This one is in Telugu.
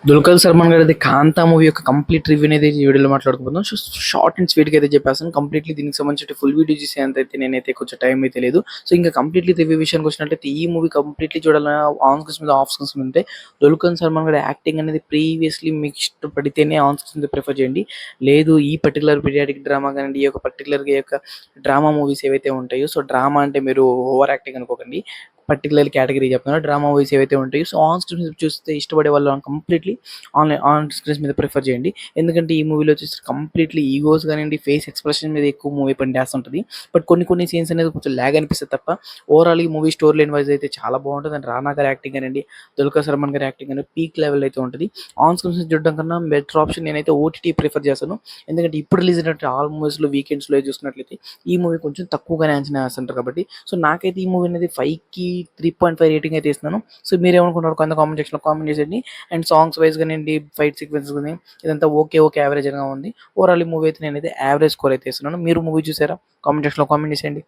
దుల్కర్ సల్మాన్ గారిది 'కాంతా' మూవీ యొక్క కంప్లీట్ రివ్యూ అనేది ఈ వీడియోలో మాట్లాడుకుందాం. షార్ట్ అండ్ స్వీట్‌గా అయితే చెప్పేస్తాను. కంప్లీట్‌లీ దీనికి సంబంధించిన ఫుల్ వీడియో చూసేంతైతే నేనైతే కొంచెం టైం అయితే లేదు. సో, ఇంకా కంప్లీట్‌లీ రివ్యూ విషయానికి వచ్చినట్లయితే ఈ మూవీ కంప్లీట్‌లీ చూడాలన్నా ఆన్ స్క్రీన్స్ మీద, ఆఫ్ స్క్రీన్స్ మీద ఉంటే దుల్కర్ సల్మాన్ గారి యాక్టింగ్ అనేది ప్రీవియస్‌లీ మీకు ఇష్టపడితేనే ఆన్ స్క్రీన్స్ మీద ప్రిఫర్ చేయండి. లేదు ఈ పర్టిక్యులర్ పీరియాడిక్ డ్రామా కానివ్వండి, ఈ యొక్క పర్టిక్యులర్‌గా ఈ యొక్క డ్రామా మూవీస్ ఏవైతే ఉంటాయో, సో, డ్రామా అంటే మీరు ఓవర్ యాక్టింగ్ అనుకోకండి. పర్టిక్యులర్ కేటగిరీ చెప్తున్నాను. డ్రామా మూవీస్ ఏవైతే ఉంటాయో, సో, ఆన్ స్క్రీన్స్ మీద చూస్తే ఇష్టపడే వాళ్ళు కంప్లీట్‌లీ ఆన్ స్క్రీన్స్ మీద ప్రిఫర్ చేయండి. ఎందుకంటే ఈ మూవీలో వచ్చేసి కంప్లీట్‌లీ ఈగోస్ గానియండి, ఫేస్ ఎక్స్‌ప్రెషన్ మీద ఎక్కువ మూవీ పనిచేస్తుంటది. బట్ కొన్ని సీన్స్ అనేది కొంచెం లాగ్ అనిపిస్తది తప్ప ఓవరాల్ ఈ మూవీ స్టోరీ లైన్ వైస్ అయితే చాలా బావుంటది. అండ్ రానా గారి యాక్టింగ్ గానియండి, దుల్కర్ సల్మాన్ గారి యాక్టింగ్ అనేది పీక్ లెవెల్ అయితే ఉంటది. ఆన్ స్క్రీన్స్ మీద చూడడం కన్నా బెటర్ ఆప్షన్ నేనైతే ఓటీటీ ప్రిఫర్ చేస్తాను. ఎందుకంటే ఇప్పుడు రిలీజ్ అయినటువంటి ఆల్ మూవీస్‌లో వీకెండ్స్‌లో చూసుకున్నట్లయితే ఈ మూవీ కొంచెం తక్కువగానే అంచనా వేస్తుంటారు కాబట్టి, సో, నాకైతే ఈ మూవీ అనేది 5కి 3.5 రేటింగ్ అయితే ఇస్తున్నాను. సో, మీరేమనుకుంటున్నారో కింద కామెంట్ సెక్షన్‌లో కామెంట్ చేసేయండి. అండ్ సాంగ్స్ వైస్ గానియండి, ఫైట్ సీక్వెన్సెస్ గాని ఇదంతా ఓకే యావరేజ్‌గా ఉంది. ఓవరాల్ ఈ మూవీ అయితే నేనైతే యావరేజ్ స్కోర్ అయితే ఇస్తున్నాను. మీరు మూవీ చూసారా? కామెంట్ సెక్షన్‌లో కామెంట్ చేసేయండి.